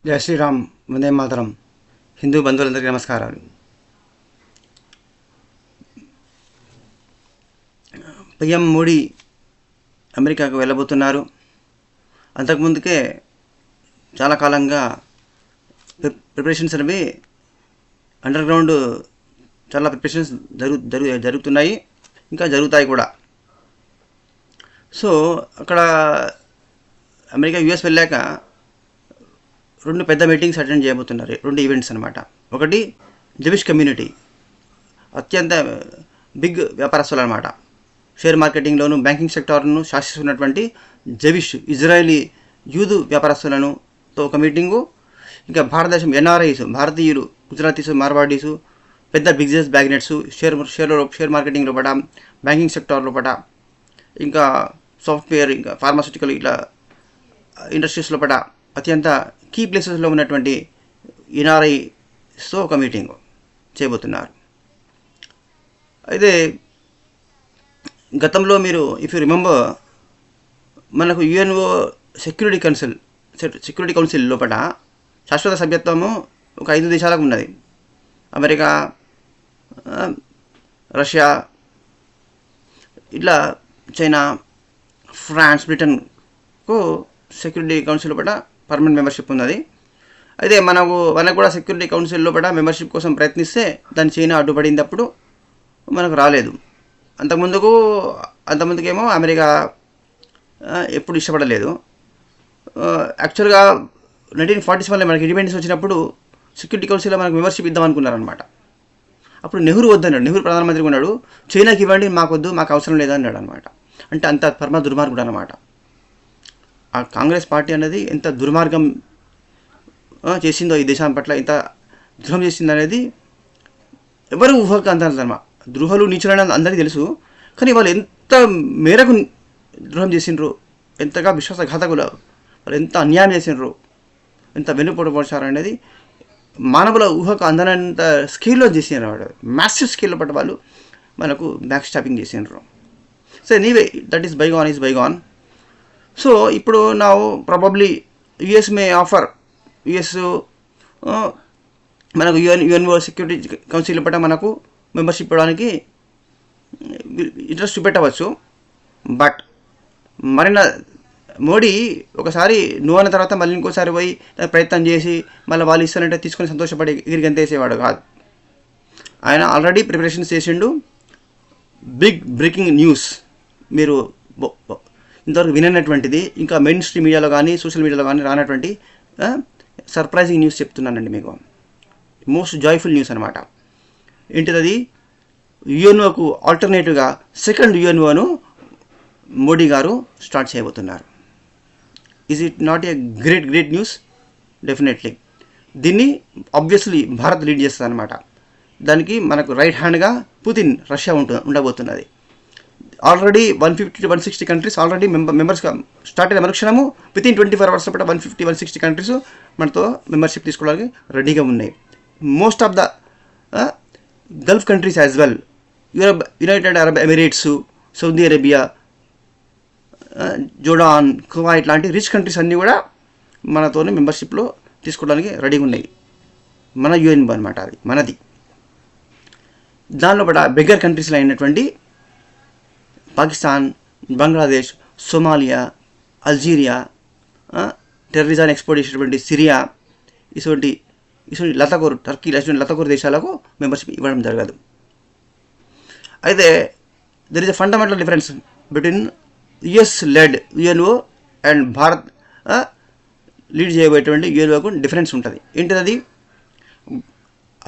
జై శ్రీరామ్, వందే మాతరం. హిందూ బంధువులందరికీ నమస్కారాలు. పిఎం మోడీ అమెరికాకు వెళ్ళబోతున్నారు. అంతకుముందుకే చాలా కాలంగా ప్రిపరేషన్స్ అనేవి అండర్ గ్రౌండ్ చాలా ప్రిపరేషన్స్ జరుగుతున్నాయి, ఇంకా జరుగుతాయి కూడా. సో అక్కడ అమెరికా యుఎస్ వెళ్ళాక రెండు పెద్ద మీటింగ్స్ అటెండ్ చేయబోతున్నారు. రెండు ఈవెంట్స్ అనమాట. ఒకటి జెవిష్ కమ్యూనిటీ, అత్యంత బిగ్ వ్యాపారస్తులు అనమాట. షేర్ మార్కెటింగ్లోను బ్యాంకింగ్ సెక్టార్ను శాసిస్తున్నటువంటి జెవిష్ ఇజ్రాయేలీ యూదు వ్యాపారస్తులను తో ఒక మీటింగు. ఇంకా భారతదేశం ఎన్ఆర్ఐస్, భారతీయులు, గుజరాతీసు, మార్వాడీసు, పెద్ద బిజినెస్ బ్యాగ్నెట్స్, షేర్ మార్కెటింగ్ లోపల, బ్యాంకింగ్ సెక్టార్ లోపల, ఇంకా సాఫ్ట్వేర్, ఇంకా ఫార్మాస్యూటికల్ ఇట్లా ఇండస్ట్రీస్ లోపల అత్యంత కీ ప్లేసెస్లో ఉన్నటువంటి ఎన్ఆర్ఐస్తో ఒక మీటింగ్ చేయబోతున్నారు. అయితే గతంలో మీరు ఇఫ్ యూ రిమెంబర్, మనకు యుఎన్ఓ సెక్యూరిటీ కౌన్సిల్ లోపల శాశ్వత సభ్యత్వము ఒక 5 దేశాలకు ఉన్నది. అమెరికా, రష్యా, ఇట్లా చైనా, ఫ్రాన్స్, బ్రిటన్కు సెక్యూరిటీ కౌన్సిల్ లోపల పర్మనెంట్ మెంబర్షిప్ ఉన్నది. అయితే మనకు కూడా సెక్యూరిటీ కౌన్సిల్ లోపల మెంబర్షిప్ కోసం ప్రయత్నిస్తే దాని చైనా అడ్డుపడినప్పుడు మనకు రాలేదు. అంతకుముందుకేమో అమెరికా ఎప్పుడు ఇష్టపడలేదు. యాక్చువల్గా 1947లో మనకి ఇండిపెండెన్స్ వచ్చినప్పుడు సెక్యూరిటీ కౌన్సిల్లో మనకు మెంబర్షిప్ ఇద్దాం అనుకున్నారనమాట. అప్పుడు నెహ్రూ వద్దన్నాడు. నెహ్రూ ప్రధానమంత్రిగా ఉన్నాడు. చైనాకి ఇవ్వండి, మాకొద్దు, మాకు అవసరం లేదన్నాడు అనమాట. అంటే అంత పరమ దుర్మార్గుడు అనమాట. ఆ కాంగ్రెస్ పార్టీ అనేది ఎంత దుర్మార్గం చేసిందో, ఈ దేశం పట్ల ఎంత ద్రోహం చేసిందో అనేది ఎవరు ఊహకు అంతనమాట. ద్రోహులు నీచులని అందరికీ తెలుసు. కానీ వాళ్ళు ఎంత మేరకు ద్రోహం చేసిండ్రు, ఎంతగా విశ్వాసఘాతకులు, వాళ్ళు ఎంత అన్యాయం చేసిండ్రు, ఎంత వెన్నుపోటు అనేది మానవుల ఊహకు అందనంత స్కేల్లో చేసినారు. వాడు మ్యాసివ్ స్కేల్లో పట్ట వాళ్ళు మనకు బ్యాక్ స్టాపింగ్ చేసిండ్రు. So anyway, that is bygone is bygone. So ఇప్పుడు నా probably US may offer, US మనకు యుఎన్ఓ సెక్యూరిటీ కౌన్సిల్ పట్ల మనకు మెంబర్షిప్ ఇవ్వడానికి ఇంట్రెస్ట్ చూపెట్టవచ్చు. బట్ మరిన్న మోడీ ఒకసారి నువ్వు అన్న తర్వాత మళ్ళీ ఇంకోసారి పోయి ప్రయత్నం చేసి మళ్ళీ వాళ్ళు ఇస్తారంటే తీసుకొని సంతోషపడి ఎగిరికి ఎంతేసేవాడు కాదు. ఆయన ఆల్రెడీ ప్రిపరేషన్స్ చేసిండు. బిగ్ బ్రేకింగ్ న్యూస్, మీరు ఇంతవరకు విననటువంటిది, ఇంకా మెయిన్ స్ట్రీమ్ మీడియాలో కానీ సోషల్ మీడియాలో కానీ రానటువంటి సర్ప్రైజింగ్ న్యూస్ చెప్తున్నానండి మీకు. మోస్ట్ జాయ్ఫుల్ న్యూస్ అనమాట. ఏంటిది? యుఎన్ఓకు ఆల్టర్నేటివ్గా సెకండ్ యుఎన్ఓను మోడీ గారు స్టార్ట్ చేయబోతున్నారు. Is it not a great news? Definitely. దీన్ని ఆబ్వియస్లీ భారత్ లీడ్ చేస్తుంది అనమాట. దానికి మనకు రైట్ హ్యాండ్గా పుతిన్, రష్యా ఉండబోతున్నది. ఆల్రెడీ 150 to 160 కంట్రీస్ ఆల్రెడీ మెంబర్స్గా స్టార్ట్ అయిన మరుక్షణము వితిన్ 24 hours పట్ల 150-160 కంట్రీస్ మనతో మెంబర్షిప్ తీసుకోవడానికి రెడీగా ఉన్నాయి. Most of the Gulf countries as well, United Arab Emirates, Saudi Arabia, Jordan, Kuwait లాంటి రిచ్ కంట్రీస్ అన్నీ కూడా మనతోనే మెంబర్షిప్లో తీసుకోవడానికి రెడీగా ఉన్నాయి. మన యుఎన్ఓ అనమాట, అది మనది. దానిలో కూడా బెగ్గర్ కంట్రీస్లో అయినటువంటి పాకిస్తాన్, బంగ్లాదేశ్, సోమాలియా, అల్జీరియా, టెర్రరిజాన్ని ఎక్స్పోర్ట్ చేసేటువంటి సిరియా, ఇటువంటి టర్కీ లతకూరు దేశాలకు మెంబర్షిప్ ఇవ్వడం జరగదు. అయితే there is a fundamental difference between US led UNO and Bharat lead చేయబోయేటువంటి యుఎన్ఓకు డిఫరెన్స్ ఉంటుంది. ఏంటిది?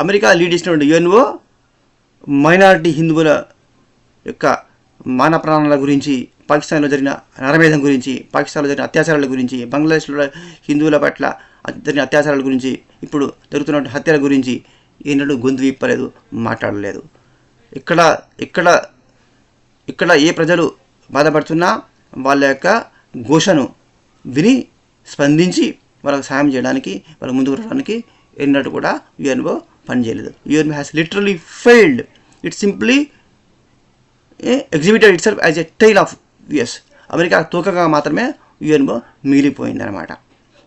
అమెరికా లీడ్ చేసినటువంటి యుఎన్ఓ మైనారిటీ హిందువుల యొక్క మాన ప్రాణాల గురించి, పాకిస్తాన్లో జరిగిన నరమేధం గురించి, పాకిస్తాన్లో జరిగిన అత్యాచారాల గురించి, బంగ్లాదేశ్లో హిందువుల పట్ల జరిగిన అత్యాచారాల గురించి, ఇప్పుడు జరుగుతున్న హత్యల గురించి ఏనాడు గొంతు విప్పలేదు, మాట్లాడలేదు. ఇక్కడ ఏ ప్రజలు బాధపడుతున్నా వాళ్ళ యొక్క ఘోషను విని స్పందించి వాళ్ళకు సాయం చేయడానికి, వాళ్ళకు ముందుకు రావడానికి ఎన్నడూ కూడా యుఎన్ఓ పనిచేయలేదు. UNO has literally failed. It simply exhibited itself as a tail of US. America తోకగా మాత్రమే యుఎన్ఓ మిగిలిపోయింది అనమాట.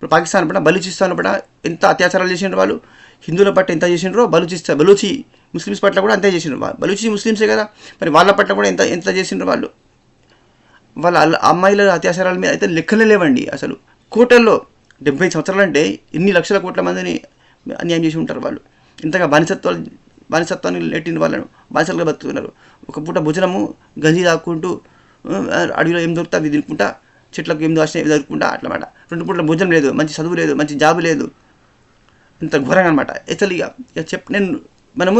ఇప్పుడు పాకిస్తాన్ పట్ల బలూచిస్తాన్ పట్ల ఎంత అత్యాచారాలు చేసిండ్రు వాళ్ళు, హిందువుల పట్ల ఎంత చేసిండ్రో బలూచి ముస్లిమ్స్ పట్ల కూడా అంతే చేసిండ్రు. బలూచి ముస్లిమ్సే కదా, మరి వాళ్ళ పట్ల కూడా ఎంత ఎంత చేసిండ్రు వాళ్ళు. వాళ్ళ అమ్మాయిల అత్యాచారాల మీద అయితే లెక్కలే లేవండి. అసలు కోటల్లో 70 సంవత్సరాలు అంటే ఎన్ని లక్షల కోట్ల మందిని అన్యాయం చేసి ఉంటారు వాళ్ళు. ఇంతగా బానిసత్వాన్ని నెట్టిన వాళ్ళను బానిసలుగా బతుకుతున్నారు. ఒక పూట భోజనము గంజి తాక్కుంటూ అడవిలో ఏం దొరుకుతా అది తినుకుంటా, చెట్లకు ఏం దోషం దొరుకుంటా అట్లమాట. 2 పూటల భోజనం లేదు, మంచి చదువు లేదు, మంచి జాబు లేదు. ఇంత ఘోరంగా అనమాట. అసలు ఇక మనము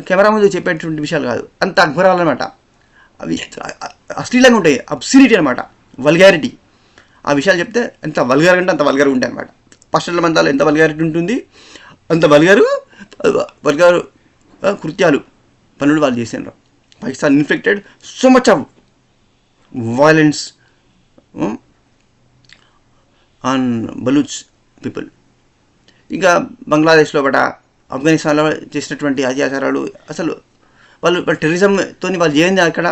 కెమెరా ముందు చెప్పేటువంటి విషయాలు కాదు, అంత ఘోరాలన్నమాట. అవి అశ్లీలంగా ఉంటాయి, అబ్సినిటీ అనమాట, వల్గారిటీ. ఆ విషయాలు చెప్తే ఎంత వల్గార్ అంటే అంత వల్గారు ఉంటాయి అనమాట. పాస్టర్ల మందాలు ఎంత వల్గారిటీ ఉంటుంది, అంత వల్గారు కృత్యాలు పనులు వాళ్ళు చేసినారు. Pakistan infected so much of violence on Baloch people. ఇంకా బంగ్లాదేశ్లో పట, ఆఫ్ఘనిస్తాన్లో చేసినటువంటి అత్యాచారాలు, అసలు వాళ్ళు టెర్రరిజంతో వాళ్ళు చేయండి. అక్కడ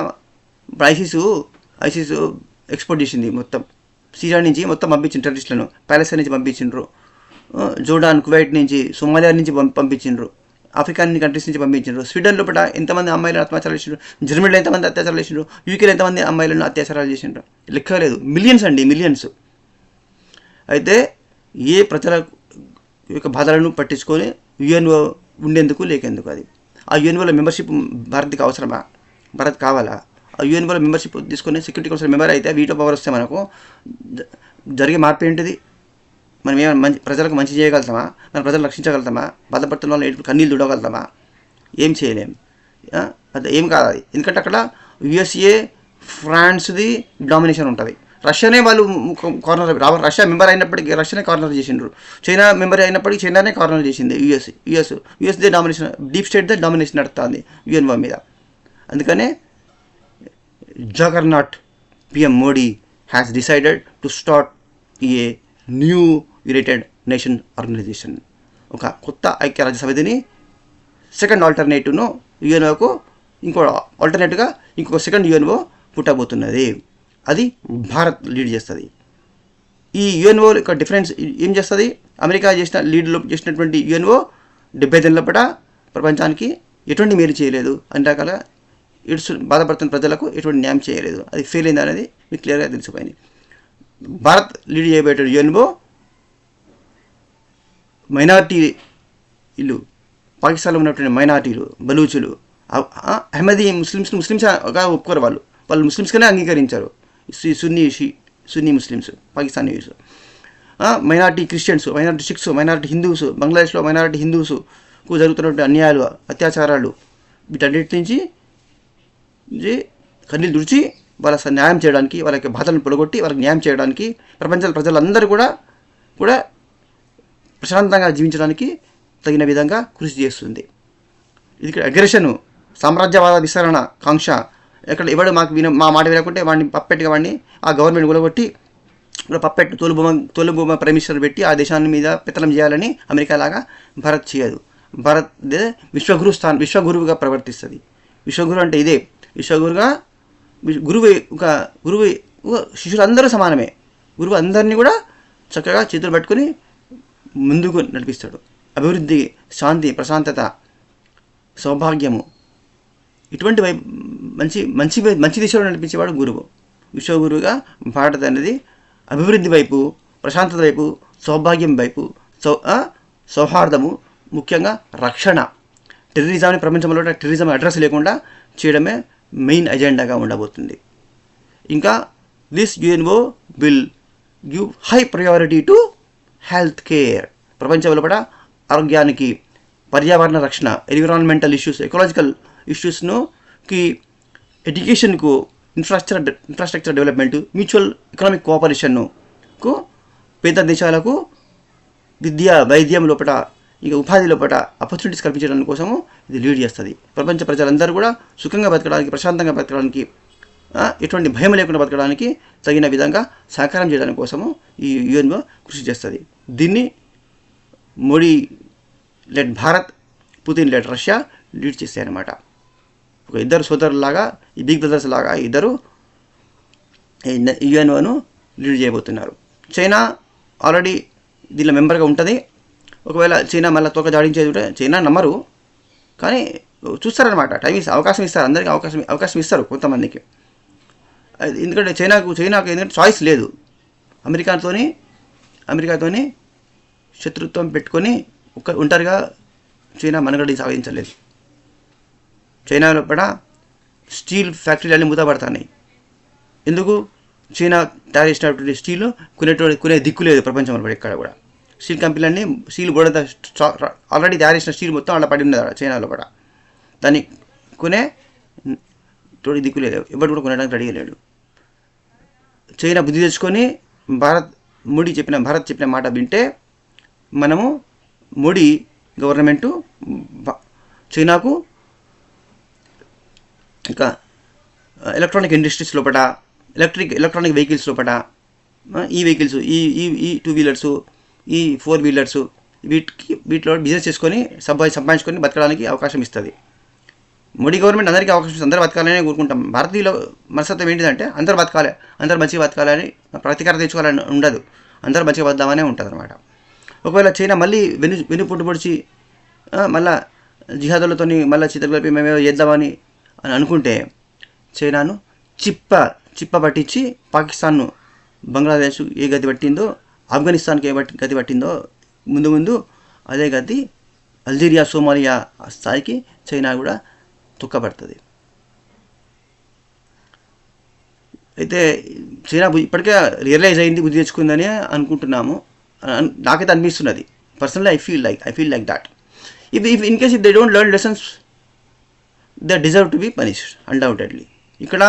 ఐసిస్ ఎక్స్పోర్ట్ చేసింది మొత్తం. సిరియా నుంచి మొత్తం పంపించిండ్రు టెర్రరిస్టులను, ప్యాలెస్తైన్ నుంచి పంపించిండ్రు, జోర్డాన్, కువైట్ నుంచి, సోమాలియా నుంచి పంపించిండ్రు, ఆఫ్రికన్ కంట్రీస్ నుంచి పంపించిండ్రు. స్వీడన్ లోపల ఎంతమంది అమ్మాయిలను అత్యాచారాలు చేసిండ్రు, జర్మనీలో ఎంతమంది అత్యాచారాలు చేసిండ్రు, యూకేలో ఎంతమంది అమ్మాయిలను అత్యాచారాలు చేసిండ్రు, లెక్క లేదు. మిలియన్స్ అండి, మిలియన్స్. అయితే ఏ ప్రజల యొక్క బాధలను పట్టించుకొని యుఎన్ఓ ఉండేందుకు లేకెందుకు అది. ఆ యుఎన్ఓలో మెంబర్షిప్ భారత్కి అవసరమా? భారత్ కావాలా? ఆ యుఎన్ఓలో మెంబర్షిప్ తీసుకొని సెక్యూరిటీ కౌన్సిల్ మెంబర్ అయితే వీటో పవర్ వస్తే మనకు జరిగే మార్పు ఏంటిది? మనం ఏమైనా ప్రజలకు మంచి చేయగలుగుతామా? మన ప్రజలను రక్షించగలుగుతామా? బాధపడుతున్న వాళ్ళు ఎటు కన్నీళ్ళు దుడగలుగుతామా? ఏం చేయలేం. అది ఏం కాదు అది. ఎందుకంటే అక్కడ యుఎస్ఏ, ఫ్రాన్స్ది డామినేషన్ ఉంటుంది. రష్యానే వాళ్ళు కార్నర్, రష్యా మెంబర్ అయినప్పటికీ రష్యానే కార్నర్ చేసిండ్రు. చైనా మెంబర్ అయినప్పటికీ చైనానే కార్నర్ చేసింది. యుఎస్దే డామినేషన్, డీప్ స్టేట్దే డామినేషన్ నడుస్తుంది యుఎన్ఓ మీద. అందుకనే juggernaut PM Modi has decided to start a new united nation organisation. ఒక కొత్త ఐక్యరాజ్య సమితిని, సెకండ్ ఆల్టర్నేటివ్ను యుఎన్ఓకు, ఇంకొక సెకండ్ యుఎన్ఓ పుట్టబోతున్నది. అది భారత్ లీడ్ చేస్తుంది. ఈ యుఎన్ఓ యొక్క డిఫరెన్స్ ఏం చేస్తుంది? అమెరికా చేసినటువంటి యుఎన్ఓ 70 ఏళ్ళ లోపల ప్రపంచానికి ఎటువంటి మేలు చేయలేదు, అన్ని రకాల బాధపడుతున్న ప్రజలకు ఎటువంటి న్యాయం చేయలేదు. అది ఫెయిల్ అయింది అనేది మీకు క్లియర్గా తెలిసిపోయింది. భారత్ లీడ్ చేయబోయే యుఎన్ఓ మైనార్టీలు, పాకిస్తాన్లో ఉన్నటువంటి మైనార్టీలు, బలూచులు, అహ్మదీ ముస్లిమ్స్గా ఒప్పుకోరు. వాళ్ళు ముస్లిమ్స్గానే అంగీకరించారు. Sunni Muslims, Pakistanis, minority Christians, minority Sikhs, minority Hindus, బంగ్లాదేశ్లో మైనార్టీ హిందూస్కు జరుగుతున్నటువంటి అన్యాయాలు, అత్యాచారాలు, వీటన్నిటి నుంచి కన్నీళ్ళు దుడిచి వాళ్ళ న్యాయం చేయడానికి, వాళ్ళకి బాధలను పొడగొట్టి వాళ్ళకి న్యాయం చేయడానికి, ప్రపంచ ప్రజలందరూ కూడా ప్రశాంతంగా జీవించడానికి తగిన విధంగా కృషి చేస్తుంది. ఇది అగ్రెషను, సామ్రాజ్యవాద విస్తరణ కాంక్ష. ఎవడు మా మాట వినకుంటే వాడిని ఆ గవర్నమెంట్ గులగొట్టి తోలుబొమ్మ ప్రైమ్ మినిస్టర్ పెట్టి ఆ దేశాన్ని మీద పెత్తనం చేయాలని అమెరికా లాగా భారత్ చేయదు. భారత్ విశ్వగురువుగా ప్రవర్తిస్తుంది. విశ్వగురు అంటే ఇదే. విశ్వగురుగా గురువు శిష్యులందరూ సమానమే. గురువు అందరినీ కూడా చక్కగా చేతులు పట్టుకొని ముందుకు నడిపిస్తాడు. అభివృద్ధి, శాంతి, ప్రశాంతత, సౌభాగ్యము, ఇటువంటి మంచి దిశలో నడిపించేవాడు గురువు. విశ్వగురువుగా భారత్ అనేది అభివృద్ధి వైపు, ప్రశాంతత వైపు, సౌభాగ్యం వైపు, సౌహార్దము, ముఖ్యంగా రక్షణ, టెర్రరిజాన్ని ప్రపంచంలో టెర్రరిజం అడ్రస్ లేకుండా చేయడమే మెయిన్ ఎజెండాగా ఉండబోతుంది. ఇంకా this UNO will give high priority to health care. ప్రపంచంలో కూడా ఆరోగ్యానికి, పర్యావరణ రక్షణ, ఎన్విరాన్మెంటల్ ఇష్యూస్, ఎకలాజికల్ ఇష్యూస్కి, ఎడ్యుకేషన్కు, ఇన్ఫ్రాస్ట్రక్చర్ డెవలప్మెంట్, మ్యూచువల్ ఎకనామిక్ కోఆపరేషన్కు, పేద దేశాలకు విద్య, వైద్యం లోపల, ఇంకా ఉపాధి లోపల ఆపర్చునిటీస్ కల్పించడానికి కోసము ఇది లీడ్ చేస్తుంది. ప్రపంచ ప్రజలందరూ కూడా సుఖంగా బతకడానికి, ప్రశాంతంగా బతకడానికి, ఎటువంటి భయం లేకుండా బతకడానికి తగిన విధంగా సహకారం చేయడానికి కోసము ఈ యుఎన్ఓ కృషి చేస్తుంది. దీన్ని Modi led Bharat, Putin led Russia lead చేస్తాయన్నమాట. ఒక ఇద్దరు సోదరులాగా, ఈ బిగ్ బ్రదర్స్ లాగా ఇద్దరు యుఎన్ఓను లీడ్ చేయబోతున్నారు. చైనా, ఆల్రెడీ దీనిలో మెంబర్గా ఉంటుంది. ఒకవేళ చైనా మళ్ళీ తోక జాడించేది ఉంటే చైనా నమ్మరు, కానీ చూస్తారనమాట. అవకాశం ఇస్తారు, అందరికీ అవకాశం ఇస్తారు కొంతమందికి. ఎందుకంటే చైనాకు ఎందుకంటే చాయిస్ లేదు. అమెరికాతోని శత్రుత్వం పెట్టుకొని ఒంటరిగా చైనా మనుగడ సాగించలేదు. చైనాలో కూడా స్టీల్ ఫ్యాక్టరీలన్నీ మూతపడతాయి. ఎందుకు? చైనా తయారు చేసినటువంటి స్టీల్ కొనే దిక్కు లేదు ప్రపంచంలో ఎక్కడ కూడా. స్టీల్ కంపెనీలన్నీ స్టీల్ బోర్డ ఆల్రెడీ తయారు చేసిన స్టీల్ మొత్తం అలా పడి ఉన్నది చైనాలో కూడా. దాన్ని కొనే దిక్కు లేదు, ఎవరు కూడా కొనడానికి రెడీ లేడు. చైనా బుద్ధి తెచ్చుకొని భారత్ చెప్పిన మాట వింటే మనము మోడీ గవర్నమెంటు చైనాకు ఇంకా ఎలక్ట్రానిక్ ఇండస్ట్రీస్ లోపల, ఎలక్ట్రానిక్ వెహికల్స్ లోపల, ఈ వెహికల్స్, ఈ 2 వీలర్సు, ఈ 4 వీలర్సు, వీటిలో బిజినెస్ చేసుకొని సంపాదించుకొని బతకడానికి అవకాశం ఇస్తుంది. మోడీ గవర్నమెంట్ అందరికీ అవకాశం ఇస్తుంది, అందరూ బతకాలని కోరుకుంటాం. భారతీయుల మనస్తత్వం ఏంటిదంటే అందరూ బతకాలి, అందరూ మంచిగా బతకాలని, ప్రతీకారం తెచ్చుకోవాలని ఉండదు, అందరూ మంచిగా బతదామనే ఉంటుంది అనమాట. ఒకవేళ చైనా మళ్ళీ వెన్నుపోటు పొడిచి మళ్ళీ జిహాదులతో మళ్ళీ చిత్తలు కలిపి మేమేమో చేద్దామని అనుకుంటే చైనాను చిప్ప పట్టించి పాకిస్తాన్ను, బంగ్లాదేశ్ ఏ గతి పట్టిందో, ఆఫ్ఘనిస్తాన్కి ఏ గతి పట్టిందో ముందు అదే గతి అల్జీరియా, సోమాలియా స్థాయికి చైనా కూడా తొక్కబడుతుంది. అయితే చైనా ఇప్పటికే రియలైజ్ అయింది, బుద్ధి తెచ్చుకుందని అనుకుంటున్నాము. నాకైతే అనిపిస్తున్నది. Personally I feel like that. If in case if they don't learn lessons, they deserve to be punished undoubtedly. ఇక్కడ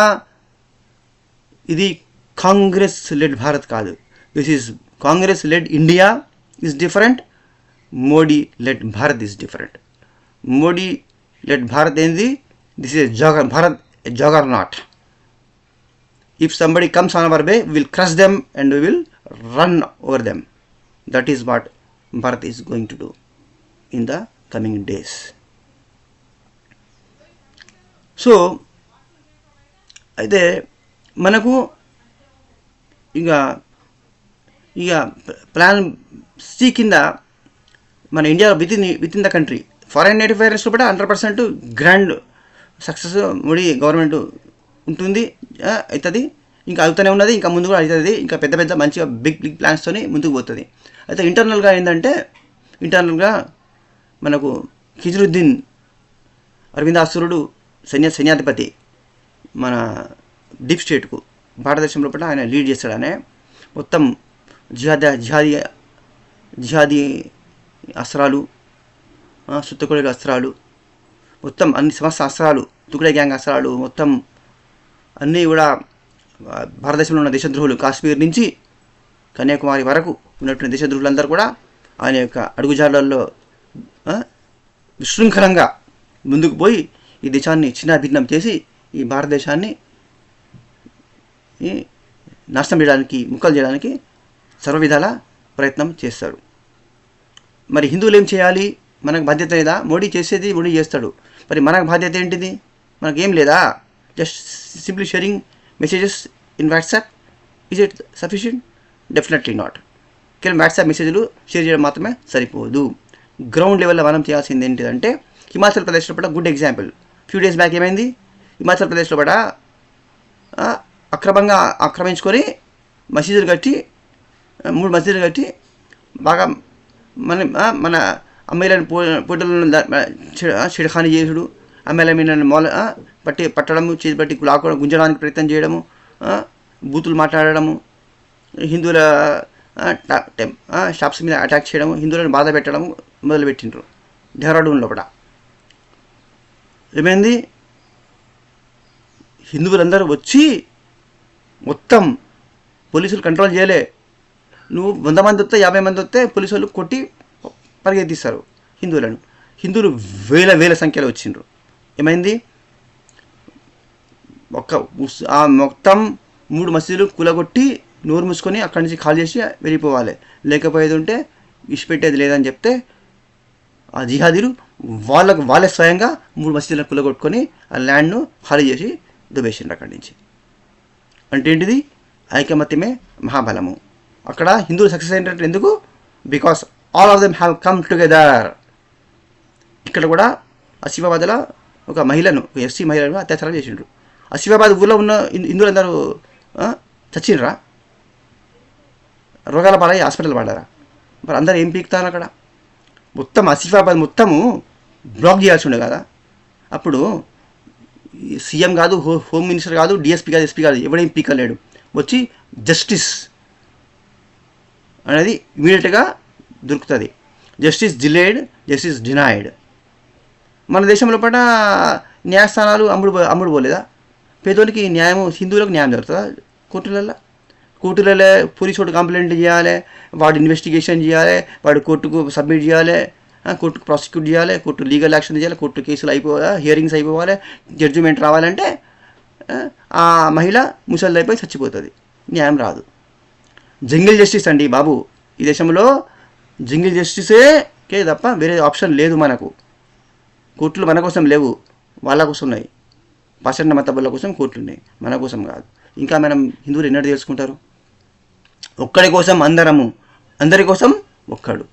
ఇది కాంగ్రెస్ లెడ్ భారత్ కాదు, this is Congress led India is different, Modi led Bharat is different. Modi led Bharat ఏంది? This is Bharat a juggernaut. If somebody comes on our way, we will crush them and we will run over them. That is what Bharat is going to do in the coming days. So, అయితే మనకు ఇక plan C కింద మన India with in the country foreign native అఫైర్స్లో కూడా 100% grand success Modi government ఉంటుంది, అవుతుంది, ఇంకా అవుతూనే ఉన్నది, ఇంకా ముందు కూడా అవుతుంది. ఇంకా పెద్ద మంచిగా బిగ్ ప్లాన్స్తో ముందుకు పోతుంది. అయితే ఇంటర్నల్గా ఏంటంటే మనకు ఖిజరుద్దీన్ అరవిందాసురుడు సైన్యాధిపతి మన డీప్ స్టేట్కు భారతదేశంలో కూడా ఆయన లీడ్ చేస్తాడనే మొత్తం జిహాదీ అస్త్రాలు, సుత్తకొడలి అస్త్రాలు, మొత్తం అన్ని సమస్త అస్త్రాలు, తుకడే గ్యాంగ్ అస్త్రాలు మొత్తం అన్నీ కూడా భారతదేశంలో ఉన్న దేశద్రోహులు కాశ్మీర్ నుంచి కన్యాకుమారి వరకు ఉన్నటువంటి దేశద్రోహులందరూ కూడా ఆయన యొక్క అడుగుజాడల్లో విశృంఖలంగా ముందుకు పోయి ఈ దేశాన్ని చిన్నాభిన్నం చేసి ఈ భారతదేశాన్ని నాశనం చేయడానికి, ముక్కలు చేయడానికి సర్వవిధాల ప్రయత్నం చేస్తాడు. మరి హిందువులు ఏం చేయాలి? మనకు బాధ్యత లేదా? మోడీ చేసేది మోడీ చేస్తాడు, మరి మనకు బాధ్యత ఏంటిది? మనకేం లేదా? Just simply sharing messages in WhatsApp, is it sufficient? Definitely not. కేవలం వాట్సాప్ మెసేజ్లు షేర్ చేయడం మాత్రమే సరిపోదు. గ్రౌండ్ లెవెల్లో మనం చేయాల్సింది ఏంటిదంటే, హిమాచల్ ప్రదేశ్లో కూడా good example. Few days back ఏమైంది? హిమాచల్ ప్రదేశ్లో కూడా అక్రమంగా ఆక్రమించుకొని మసీదులు కట్టి 3 మసీదులు కట్టి బాగా మన అమ్మాయిలను పోటీలను చెడఖాని చేసుడు, అమ్మాయిల మీద పట్టడము, చేతి పట్టి లాక్కోవడం, గుంజడానికి ప్రయత్నం చేయడము, బూతులు మాట్లాడడము, హిందువుల షాప్స్ మీద అటాక్ చేయడము, హిందువులను బాధ పెట్టడము మొదలుపెట్టిండ్రు డెహ్రాడూన్లో కూడా. ఏమైంది? హిందువులందరూ వచ్చి మొత్తం పోలీసులు కంట్రోల్ చేయలే. నువ్వు 100 మంది వస్తే 50 మంది వస్తే పోలీసులు కొట్టి పరిగెత్తిస్తారు హిందువులను. హిందువులు వేల సంఖ్యలో వచ్చిండ్రు. ఏమైంది? మొత్తం 3 మసీదులు కూలగొట్టి నోరు మూసుకొని అక్కడి నుంచి కాల్ చేసి వెళ్ళిపోవాలి, లేకపోయేది ఉంటే ఇష్టపెట్టేది లేదని చెప్తే ఆ జిహాదీలు వాళ్ళే స్వయంగా 3 మసీదులను కూలగొట్టుకొని ఆ ల్యాండ్ను ఖాళీ చేసి దుబ్బేసిండ్రు అక్కడి నుంచి. అంటే ఏంటిది? ఐకమత్యమే మహాబలము. అక్కడ హిందువులు సక్సెస్ అయినట్టు ఎందుకు? Because all of them have come together. ఇక్కడ కూడా ఆసిఫాబాద్లో ఒక మహిళను, ఎస్సీ మహిళను అత్యాచారం చేసిండ్రు. ఆసిఫాబాద్ ఊళ్ళో ఉన్న హిందువులందరూ చచ్చిండ్రా? రోగాల పాలై హాస్పిటల్ పడ్డారా? మరి అందరూ ఏం పీకుతారు అక్కడ? మొత్తం ఆసిఫాబాద్ మొత్తము బ్లాక్ చేయాల్సి ఉండే కదా. అప్పుడు సీఎం కాదు, హోమ్ మినిస్టర్ కాదు, డిఎస్పీ కాదు, ఎస్పీ కాదు, ఎవడేం పీకలేడు. వచ్చి జస్టిస్ అనేది ఇమీడియట్గా దొరుకుతుంది. Justice delayed, justice denied. మన దేశంలో పట్ల న్యాయస్థానాలు అమ్ముడు పోలేదా? పేదోనికి న్యాయం, హిందువులకు న్యాయం జరుగుతుందా? కోర్టులలో పోలీసు వాడు కంప్లైంట్ చేయాలి, వాడు ఇన్వెస్టిగేషన్ చేయాలి, వాడు కోర్టుకు సబ్మిట్ చేయాలి, కోర్టుకు ప్రాసిక్యూట్ చేయాలి, కోర్టు లీగల్ యాక్షన్ చేయాలి, కోర్టు కేసులు అయిపోవాలి, హియరింగ్స్ అయిపోవాలి, జడ్జిమెంట్ రావాలంటే ఆ మహిళ ముసలిది అయిపోయి చచ్చిపోతుంది, న్యాయం రాదు. జంగిల్ జస్టిస్ అండి బాబు. ఈ దేశంలో జంగిల్ జస్టిసే తప్ప వేరే ఆప్షన్ లేదు మనకు. కోర్టులు మన కోసం లేవు, వాళ్ళ కోసం ఉన్నాయి. పాషండ మతబుల కోసం కోర్టులు ఉన్నాయి, మన కోసం కాదు. ఇంకా మనం హిందువులు ఎన్నడూ తెలుసుకుంటారు? ఒక్కడి కోసం అందరము, అందరి కోసం ఒక్కడు.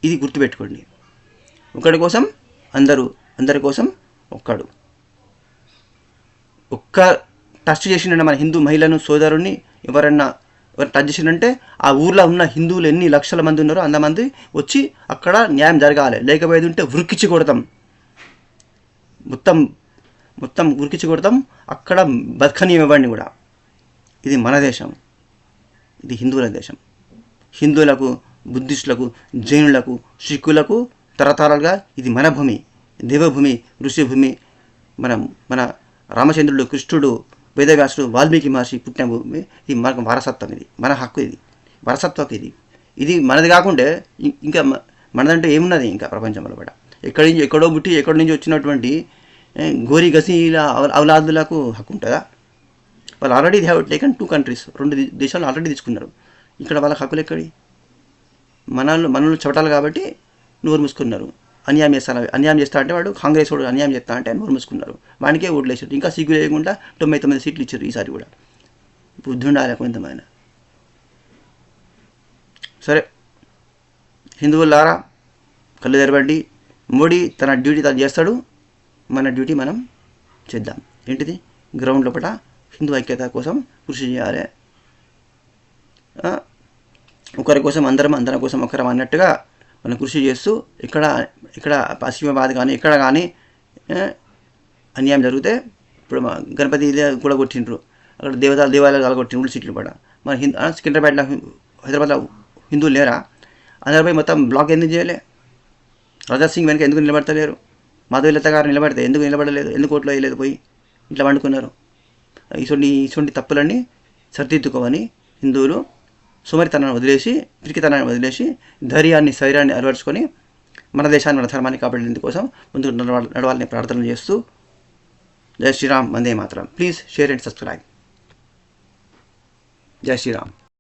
ఇది గుర్తుపెట్టుకోండి. ఒకడి కోసం అందరూ, అందరి కోసం ఒక్కడు. ఒక్క టచ్ చేసిండే మన హిందూ మహిళను, సోదరుణ్ణి ఎవరు టచ్ చేసిందంటే ఆ ఊర్లో ఉన్న హిందువులు ఎన్ని లక్షల మంది ఉన్నారో అంతమంది వచ్చి అక్కడ న్యాయం జరగాలి. లేకపోయేది ఉంటే ఉరికిచ్చి కొడతాం, మొత్తం ఉరికిచ్చి కొడతాం. అక్కడ బతకనివ్వండి కూడా. ఇది మన దేశం, ఇది హిందువుల దేశం. హిందువులకు, బుద్ధిస్టులకు, జైనులకు, సిక్కులకు తరతరాలుగా ఇది మన భూమి, దేవభూమి, ఋషిభూమి. మన రామచంద్రుడు, కృష్ణుడు, వేదవ్యాసుడు, వాల్మీకి మహర్షి పుట్టిన భూమి. ఇది మనకు వారసత్వం, ఇది మన హక్కు, ఇది వారసత్వం. ఇది మనది కాకుండా ఇంకా మనదంటే ఏమున్నది ఇంకా ప్రపంచంలో కూడా? ఎక్కడో పుట్టి ఎక్కడి నుంచి వచ్చినటువంటి గోరి గసీల అవలాదులకు హక్కు ఉంటుందా? వాళ్ళు already they have taken 2 countries, 2 దేశాలు ఆల్రెడీ తీసుకున్నారు. ఇక్కడ వాళ్ళకి హక్కులు ఎక్కడి? మనల్ని చవటాలు కాబట్టి నోరు మూసుకున్నారు. అన్యాయం చేస్తా అంటే వాడు కాంగ్రెస్ వాడు అన్యాయం చేస్తా అంటే నోరు మూసుకున్నారు. వానికే ఓట్లు వేసారు. ఇంకా సిగ్గు లేకుండా 99 సీట్లు ఇచ్చారు ఈసారి కూడా. బుద్ధి ఉండాలి కొంతమంది. సరే హిందువులారా, కళ్ళు తెరవండి. మోడీ తన డ్యూటీ తను చేస్తాడు, మన డ్యూటీ మనం చేద్దాం. ఏంటిది? గ్రౌండ్ లోపల హిందూ ఐక్యత కోసం కృషి చేయాలి. ఒకరి కోసం అందరం కోసం ఒకరం అన్నట్టుగా మనం కృషి చేస్తూ ఇక్కడ పశ్చిమాబాద్ కానీ ఎక్కడ కానీ అన్యాయం జరిగితే, ఇప్పుడు గణపతి కూడా కొట్టిండ్రు, అక్కడ దేవాలయాలు కొట్టిండ్రు సీట్లు కూడా. మన సికింద్రాబాద్లో, హైదరాబాద్లో హిందువులు లేరా? అందరిపై మొత్తం బ్లాక్ ఎందుకు చేయలే? రాజా సింగ్ వెనక ఎందుకు నిలబడతలేరు? మాధవీలత గారు నిలబడితే ఎందుకు నిలబడలేదు? ఎందుకు ఓట్లు వేయలేదు? పోయి ఇట్లా వండుకున్నారు. ఇటువంటి తప్పులన్నీ సరిదిద్దుకోవని హిందువులు సుమరితనాన్ని వదిలేసి, పిరికితనాన్ని వదిలేసి, ధైర్యాన్ని అలవర్చుకొని మన దేశాన్ని, మన ధర్మాన్ని కాపాడేందుకు కోసం ముందుకు నడవాలని ప్రార్థనలు చేస్తూ, జై శ్రీరామ్, వందే మాతరం. Please share and subscribe. జై శ్రీరామ్.